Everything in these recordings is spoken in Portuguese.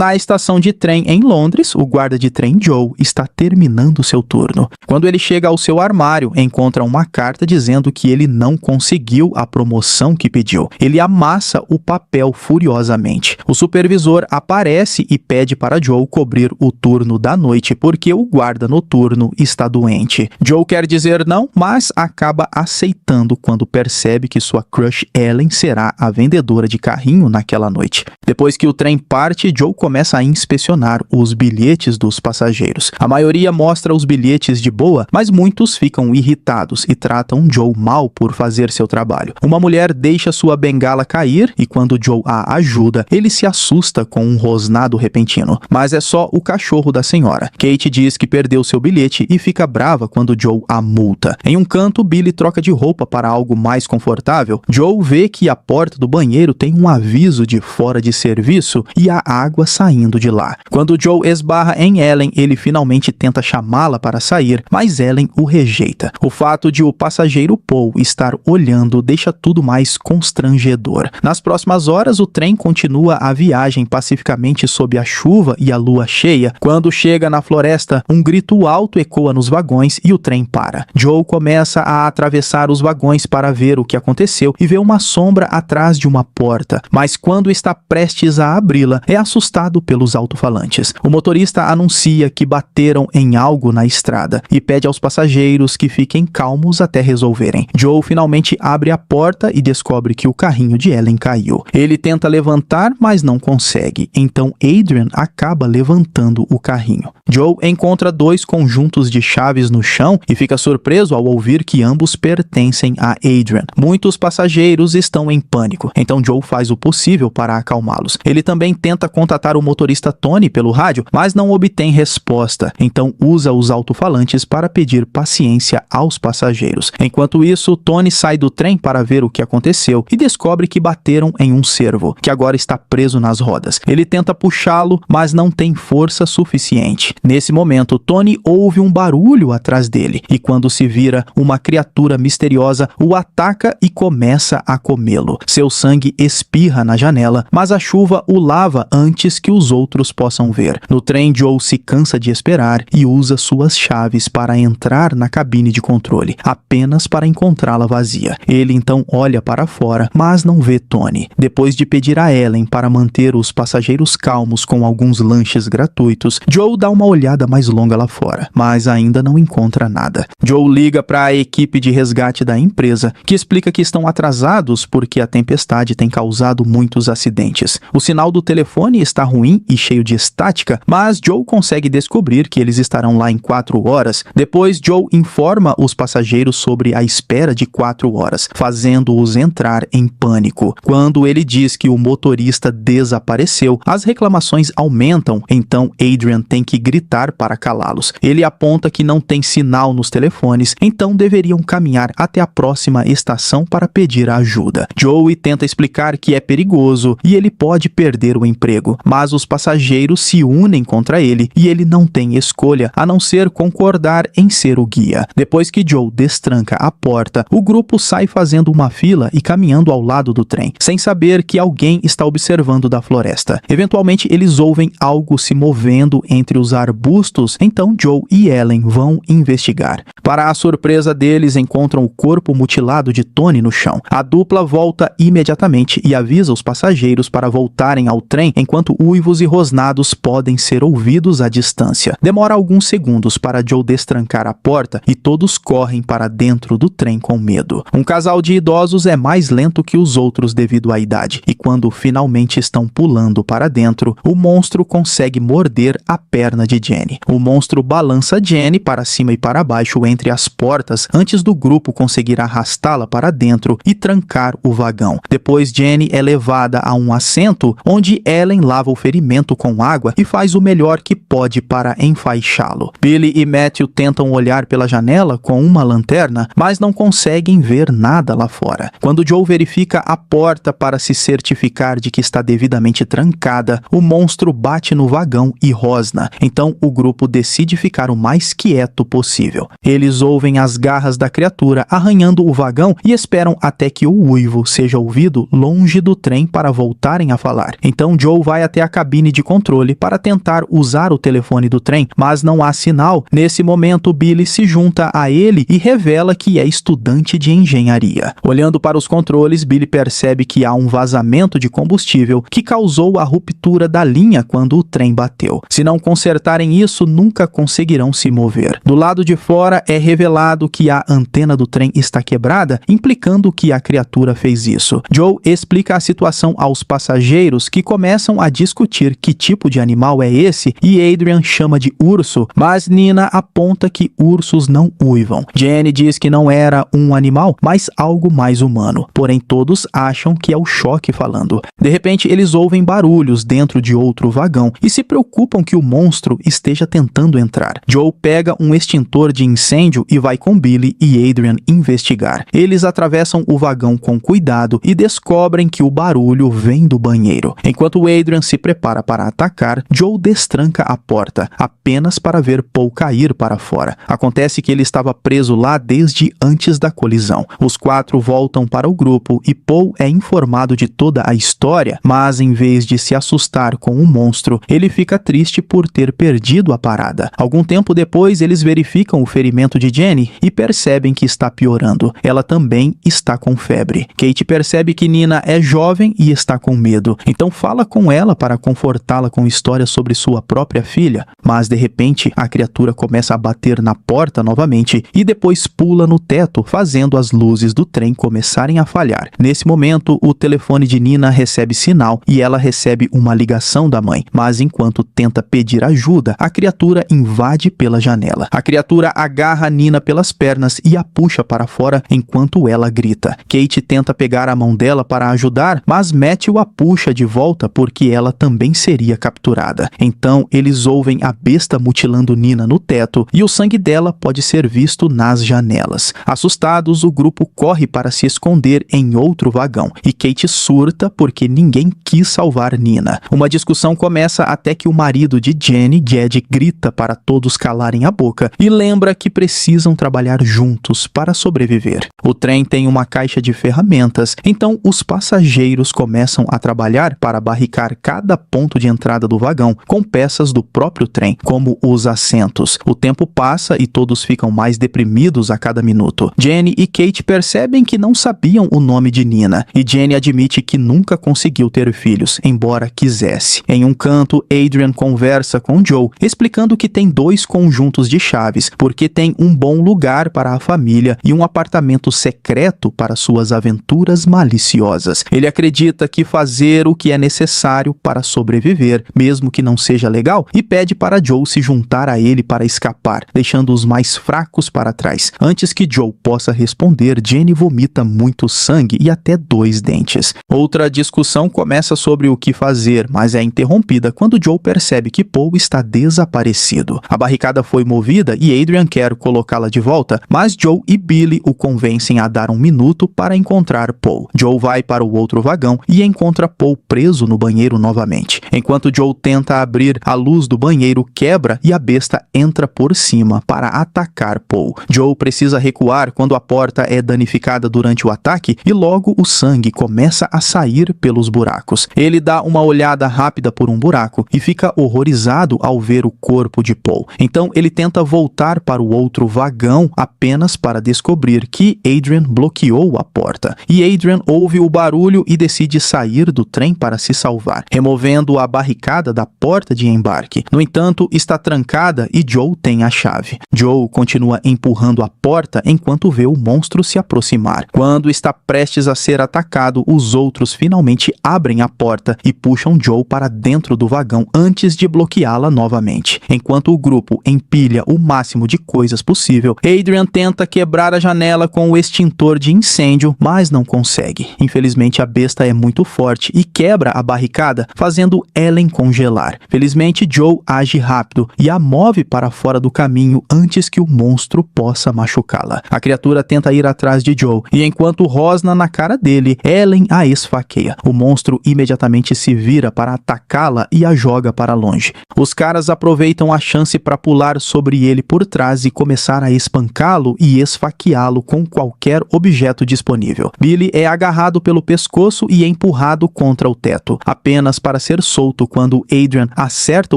Na estação de trem em Londres, o guarda de trem Joe está terminando seu turno. Quando ele chega ao seu armário, encontra uma carta dizendo que ele não conseguiu a promoção que pediu. Ele amassa o papel furiosamente. O supervisor aparece e pede para Joe cobrir o turno da noite porque o guarda noturno está doente. Joe quer dizer não, mas acaba aceitando quando percebe que sua crush Ellen será a vendedora de carrinho naquela noite. Depois que o trem parte, Joe começa a inspecionar os bilhetes dos passageiros. A maioria mostra os bilhetes de boa, mas muitos ficam irritados e tratam Joe mal por fazer seu trabalho. Uma mulher deixa sua bengala cair e quando Joe a ajuda, ele se assusta com um rosnado repentino. Mas é só o cachorro da senhora. Kate diz que perdeu seu bilhete e fica brava quando Joe a multa. Em um canto, Billy troca de roupa para algo mais confortável. Joe vê que a porta do banheiro tem um aviso de fora de serviço e a água saindo de lá. Quando Joe esbarra em Ellen, ele finalmente tenta chamá-la para sair, mas Ellen o rejeita. O fato de o passageiro Paul estar olhando deixa tudo mais constrangedor. Nas próximas horas, o trem continua a viagem pacificamente sob a chuva e a lua cheia. Quando chega na floresta, um grito alto ecoa nos vagões e o trem para. Joe começa a atravessar os vagões para ver o que aconteceu e vê uma sombra atrás de uma porta, mas quando está prestes a abri-la, é assustado pelos alto-falantes. O motorista anuncia que bateram em algo na estrada e pede aos passageiros que fiquem calmos até resolverem. Joe finalmente abre a porta e descobre que o carrinho de Ellen caiu. Ele tenta levantar, mas não consegue. Então Adrian acaba levantando o carrinho. Joe encontra 2 conjuntos de chaves no chão e fica surpreso ao ouvir que ambos pertencem a Adrian. Muitos passageiros estão em pânico, então Joe faz o possível para acalmá-los. Ele também tenta contatar o motorista Tony pelo rádio, mas não obtém resposta, então usa os alto-falantes para pedir paciência aos passageiros. Enquanto isso, Tony sai do trem para ver o que aconteceu e descobre que bateram em um cervo, que agora está preso nas rodas. Ele tenta puxá-lo, mas não tem força suficiente. Nesse momento, Tony ouve um barulho atrás dele e quando se vira, uma criatura misteriosa o ataca e começa a comê-lo. Seu sangue espirra na janela, mas a chuva o lava antes que os outros possam ver. No trem, Joe se cansa de esperar e usa suas chaves para entrar na cabine de controle, apenas para encontrá-la vazia. Ele então olha para fora, mas não vê Tony. Depois de pedir a Ellen para manter os passageiros calmos com alguns lanches gratuitos, Joe dá uma olhada mais longa lá fora, mas ainda não encontra nada. Joe liga para a equipe de resgate da empresa, que explica que estão atrasados porque a tempestade tem causado muitos acidentes. O sinal do telefone está ruim e cheio de estática, mas Joe consegue descobrir que eles estarão lá em 4 horas. Depois, Joe informa os passageiros sobre a espera de 4 horas, fazendo-os entrar em pânico. Quando ele diz que o motorista desapareceu, as reclamações aumentam, então Adrian tem que gritar para calá-los. Ele aponta que não tem sinal nos telefones, então deveriam caminhar até a próxima estação para pedir ajuda. Joey tenta explicar que é perigoso e ele pode perder o emprego, mas os passageiros se unem contra ele e ele não tem escolha a não ser concordar em ser o guia. Depois que Joe destranca a porta, o grupo sai fazendo uma fila e caminhando ao lado do trem, sem saber que alguém está observando da floresta. Eventualmente, eles ouvem algo se movendo entre os arbustos, então Joe e Ellen vão investigar. Para a surpresa deles, encontram o corpo mutilado de Tony no chão. A dupla volta imediatamente e avisa os passageiros para voltarem ao trem enquanto uivos e rosnados podem ser ouvidos à distância. Demora alguns segundos para Joe destrancar a porta e todos correm para dentro do trem com medo. Um casal de idosos é mais lento que os outros devido à idade, e quando finalmente estão pulando para dentro, o monstro consegue morder a perna de Jenny. O monstro balança Jenny para cima e para baixo entre as portas antes do grupo conseguir arrastá-la para dentro e trancar o vagão. Depois, Jenny é levada a um assento onde Ellen lava o ferimento com água e faz o melhor que pode para enfaixá-lo. Billy e Matthew tentam olhar pela janela com uma lanterna, mas não conseguem ver nada lá fora. Quando Joe verifica a porta para se certificar de que está devidamente trancada, o monstro bate no vagão e rosna. Então o grupo decide ficar o mais quieto possível. Eles ouvem as garras da criatura arranhando o vagão e esperam até que o uivo seja ouvido longe do trem para voltarem a falar. Então Joe vai até a cabine de controle para tentar usar o telefone do trem, mas não há sinal. Nesse momento, Billy se junta a ele e revela que é estudante de engenharia. Olhando para os controles, Billy percebe que há um vazamento de combustível que causou a ruptura da linha quando o trem bateu. Se não consertarem isso, nunca conseguirão se mover. Do lado de fora é revelado que a antena do trem está quebrada, implicando que a criatura fez isso. Joe explica a situação aos passageiros, que começam a discutir que tipo de animal é esse, e Adrian chama de urso, mas Nina aponta que ursos não uivam. Jenny diz que não era um animal, mas algo mais humano. Porém, todos acham que é o choque falando. De repente, eles ouvem barulhos dentro de outro vagão e se preocupam que o monstro esteja tentando entrar. Joe pega um extintor de incêndio e vai com Billy e Adrian investigar. Eles atravessam o vagão com cuidado e descobrem que o barulho vem do banheiro. Enquanto Adrian se prepara para atacar, Joe destranca a porta, apenas para ver Paul cair para fora. Acontece que ele estava preso lá desde antes da colisão. Os quatro voltam para o grupo e Paul é informado de toda a história, mas em vez de se assustar com o monstro, ele fica triste por ter perdido a parada. Algum tempo depois, eles verificam o ferimento de Jenny e percebem que está piorando. Ela também está com febre. Kate percebe que Nina é jovem e está com medo, então fala com ela para confortá-la com histórias sobre sua própria filha, mas de repente a criatura começa a bater na porta novamente e depois pula no teto, fazendo as luzes do trem começarem a falhar. Nesse momento, o telefone de Nina recebe sinal e ela recebe uma ligação da mãe, mas enquanto tenta pedir ajuda, a criatura invade pela janela. A criatura agarra Nina pelas pernas e a puxa para fora enquanto ela grita. Kate tenta pegar a mão dela para ajudar, mas Matthew a puxa de volta porque ela também seria capturada. Então eles ouvem a besta mutilando Nina no teto e o sangue dela pode ser visto nas janelas. Assustados, o grupo corre para se esconder em outro vagão e Kate surta porque ninguém quis salvar Nina. Uma discussão começa até que o marido de Jenny, Jed, grita para todos calarem a boca e lembra que precisam trabalhar juntos para sobreviver. O trem tem uma caixa de ferramentas, então os passageiros começam a trabalhar para barricar cada ponto de entrada do vagão com peças do próprio trem, como os assentos. O tempo passa e todos ficam mais deprimidos a cada minuto. Jenny e Kate percebem que não sabiam o nome de Nina, e Jenny admite que nunca conseguiu ter filhos, embora quisesse. Em um canto, Adrian conversa com Joe, explicando que tem 2 conjuntos de chaves, porque tem um bom lugar para a família e um apartamento secreto para suas aventuras maliciosas. Ele acredita que fazer o que é necessário para sobreviver, mesmo que não seja legal, e pede para Joe se juntar a ele para escapar, deixando os mais fracos para trás. Antes que Joe possa responder, Jenny vomita muito sangue e até 2 dentes. Outra discussão começa sobre o que fazer, mas é interrompida quando Joe percebe que Paul está desaparecido. A barricada foi movida e Adrian quer colocá-la de volta, mas Joe e Billy o convencem a dar 1 minuto para encontrar Paul. Joe vai para o outro vagão e encontra Paul preso no banheiro novamente. Enquanto Joe tenta abrir, a luz do banheiro quebra e a besta entra por cima para atacar Paul. Joe precisa recuar quando a porta é danificada durante o ataque e logo o sangue começa a sair pelos buracos. Ele dá uma olhada rápida por um buraco e fica horrorizado ao ver o corpo de Paul. Então ele tenta voltar para o outro vagão apenas para descobrir que Adrian bloqueou a porta. E Adrian ouve o barulho e decide sair do trem para se salvar, removendo a barricada da porta de embarque. No entanto, está trancada e Joe tem a chave. Joe continua empurrando a porta enquanto vê o monstro se aproximar. Quando está prestes a ser atacado, os outros finalmente abrem a porta e puxam Joe para dentro do vagão antes de bloqueá-la novamente. Enquanto o grupo empilha o máximo de coisas possível, Adrian tenta quebrar a janela com o extintor de incêndio, mas não consegue. Infelizmente, a besta é muito forte e quebra a barricada, fazendo Ellen congelar. Felizmente, Joe age rápido e a move para fora do caminho antes que o monstro possa machucá-la. A criatura tenta ir atrás de Joe e enquanto rosna na cara dele, Ellen a esfaqueia. O monstro imediatamente se vira para atacá-la e a joga para longe. Os caras aproveitam a chance para pular sobre ele por trás e começar a espancá-lo e esfaqueá-lo com qualquer objeto disponível. Billy é agarrado pelo pescoço e empurrado contra o teto, apenas para ser solto quando Adrian acerta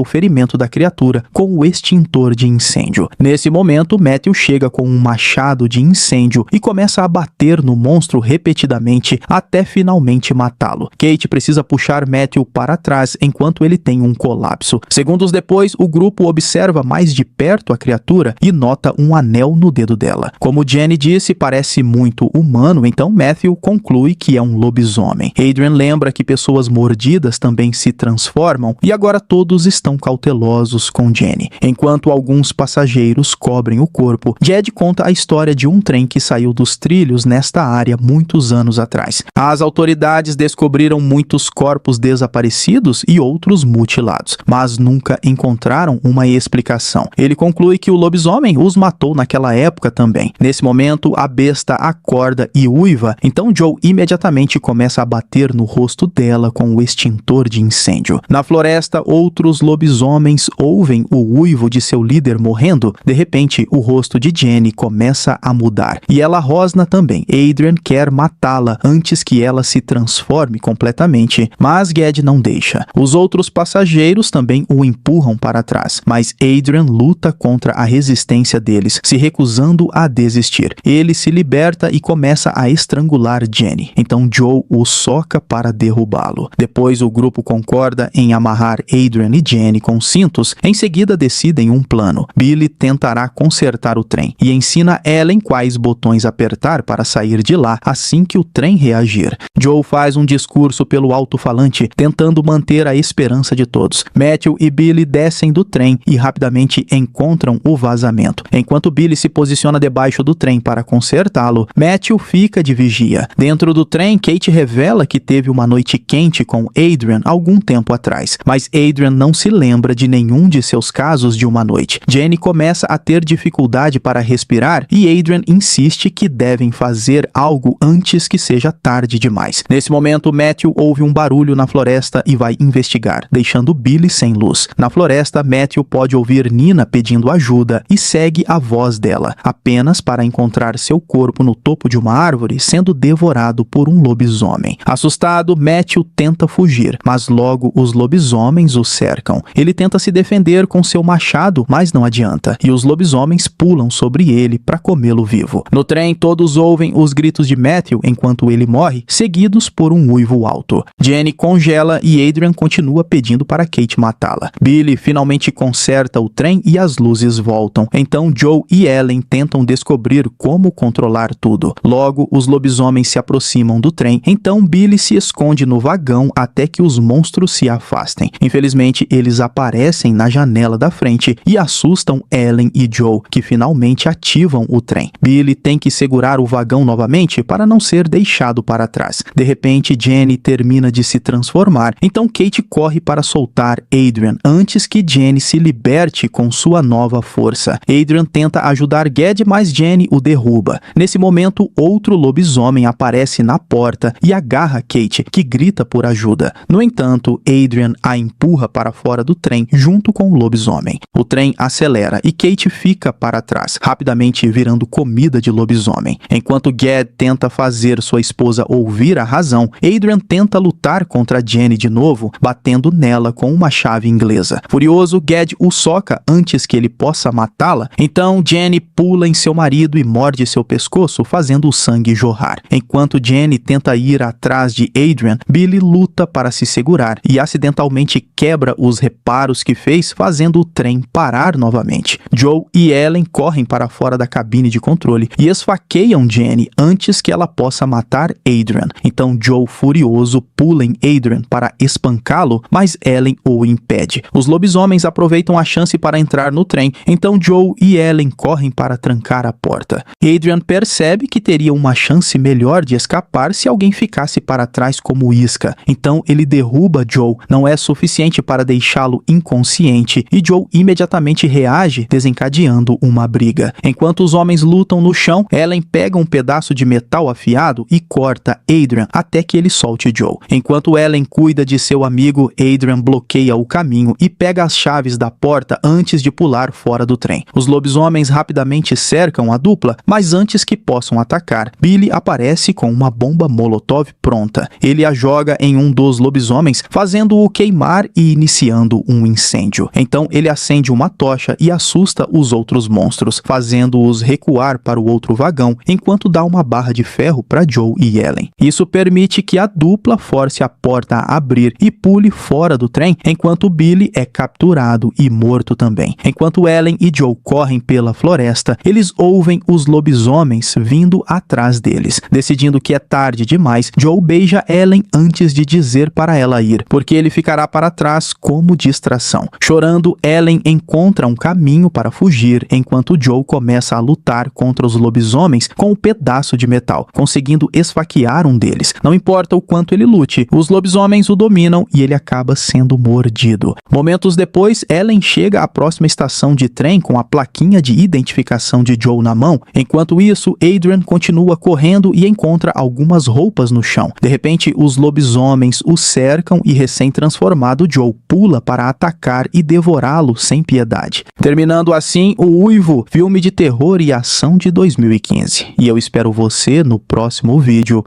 o ferimento da criatura com o extintor de incêndio. Nesse momento, Matthew chega com um machado de incêndio e começa a bater no monstro repetidamente até finalmente matá-lo. Kate precisa puxar Matthew para trás enquanto ele tem um colapso. Segundos depois, o grupo observa mais de perto a criatura e nota um anel no dedo dela. Como Jenny disse, parece muito humano, então Matthew conclui que é um lobisomem. Adrian lembra que pessoas mordidas também se transformam e agora todos estão cautelosos com Jenny. Enquanto alguns passageiros cobrem o corpo, Jed conta a história de um trem que saiu dos trilhos nesta área muitos anos atrás. As autoridades descobriram muitos corpos desaparecidos e outros mutilados, mas nunca encontraram uma explicação. Ele conclui que o lobisomem os matou naquela época também. Nesse momento, a besta acorda e uiva, então Joe imediatamente começa a bater no rosto dela com o extintor de incêndio. Na floresta, outros lobisomens ouvem o uivo de seu líder morrendo. De repente, o rosto de Jenny começa a mudar e ela rosna também. Adrian quer matá-la antes que ela se transforme completamente, mas Ged não deixa. Os outros passageiros também o empurram para trás, mas Adrian luta contra a resistência deles, se recusando a desistir. Ele se liberta e começa a estrangular Jenny. Então Joe o soca para derrubá-lo. Depois o grupo concorda em amarrar Adrian e Jenny com cintos. Em seguida decidem um plano. Billy tentará consertar o trem e ensina Ellen quais botões apertar para sair de lá assim que o trem reagir. Joe faz um discurso pelo alto-falante, tentando manter a esperança de todos. Matthew e Billy descem do trem e rapidamente encontram o vazamento. Enquanto Billy se posiciona debaixo do trem para consertá-lo, Matthew fica de vigia. Dentro do trem, Kate revela que teve uma noite quente com Adrian algum tempo atrás, mas Adrian não se lembra de nenhum de seus casos de uma noite. Jenny começa a ter dificuldade para respirar e Adrian insiste que devem fazer algo antes que seja tarde demais. Nesse momento, Matthew ouve um barulho na floresta e vai investigar, deixando Billy sem luz. Na floresta, Matthew pode ouvir Nina pedindo ajuda e segue a voz dela, apenas para encontrar seu corpo no topo de uma árvore sendo devorado por um lobisomem. Assustado, Matthew tenta fugir, mas logo os lobisomens o cercam. Ele tenta se defender com seu machado, mas não adianta, e os lobisomens pulam sobre ele para comê-lo vivo. No trem, todos ouvem os gritos de Matthew enquanto ele morre, seguidos por um uivo alto. Jenny congela e Adrian continua pedindo para Kate matá-la. Billy finalmente conserta o trem e as luzes voltam. Então Joe e Ellen tentam descobrir como controlar tudo. Logo, os lobisomens se aproximam do trem, então Billy se esconde no vagão até que os monstros se afastem. Infelizmente, eles aparecem na janela da frente e assustam Ellen e Joe, que finalmente ativam o trem. Billy tem que segurar o vagão novamente para não ser deixado para trás. De repente, Jenny termina de se transformar, então Kate corre para soltar Adrian antes que Jenny se liberte com sua nova força. Adrian tenta ajudar Ged, mas Jenny o derruba. Nesse momento, outro lobisomem aparece na porta e agarra Kate, que grita por ajuda. No entanto, Adrian a empurra para fora do trem junto com o lobisomem. O trem acelera e Kate fica para trás, rapidamente virando comida de lobisomem. Enquanto Ged tenta fazer sua esposa ouvir a razão, Adrian tenta lutar contra Jenny de novo, batendo nela com uma chave inglesa. Furioso, Ged o soca antes que ele possa matá-la. Então Jenny pula em seu marido e morde seu pescoço, fazendo o sangue jorrar. Enquanto Jenny tenta ir atrás de Adrian, Billy luta para se segurar e acidentalmente quebra os reparos que fez, fazendo o trem parar novamente. Joe e Ellen correm para fora da cabine de controle e esfaqueiam Jenny antes que ela possa matar Adrian. Então Joe, furioso, pula em Adrian para espancá-lo, mas Ellen o impede. Os lobisomens aproveitam a chance para entrar no trem, então Joe e Ellen correm para trancar a porta. Adrian percebe que teria uma chance melhor de escapar se alguém ficasse para trás como isca, então ele derruba Joe. Não é suficiente para deixá-lo deixá-lo inconsciente e Joe imediatamente reage, desencadeando uma briga. Enquanto os homens lutam no chão, Ellen pega um pedaço de metal afiado e corta Adrian até que ele solte Joe. Enquanto Ellen cuida de seu amigo, Adrian bloqueia o caminho e pega as chaves da porta antes de pular fora do trem. Os lobisomens rapidamente cercam a dupla, mas antes que possam atacar, Billy aparece com uma bomba molotov pronta. Ele a joga em um dos lobisomens, fazendo-o queimar e iniciando um incêndio. Então ele acende uma tocha e assusta os outros monstros, fazendo-os recuar para o outro vagão, enquanto dá uma barra de ferro para Joe e Ellen. Isso permite que a dupla force a porta a abrir e pule fora do trem, enquanto Billy é capturado e morto também. Enquanto Ellen e Joe correm pela floresta, eles ouvem os lobisomens vindo atrás deles. Decidindo que é tarde demais, Joe beija Ellen antes de dizer para ela ir, porque ele ficará para trás como distração. Chorando, Ellen encontra um caminho para fugir, enquanto Joe começa a lutar contra os lobisomens com um pedaço de metal, conseguindo esfaquear um deles. Não importa o quanto ele lute, os lobisomens o dominam e ele acaba sendo mordido. Momentos depois, Ellen chega à próxima estação de trem com a plaquinha de identificação de Joe na mão. Enquanto isso, Adrian continua correndo e encontra algumas roupas no chão. De repente, os lobisomens o cercam e recém-transformado Joe pula para atacar e devorá-lo sem piedade. Terminando assim o Uivo, filme de terror e ação de 2015. E eu espero você no próximo vídeo.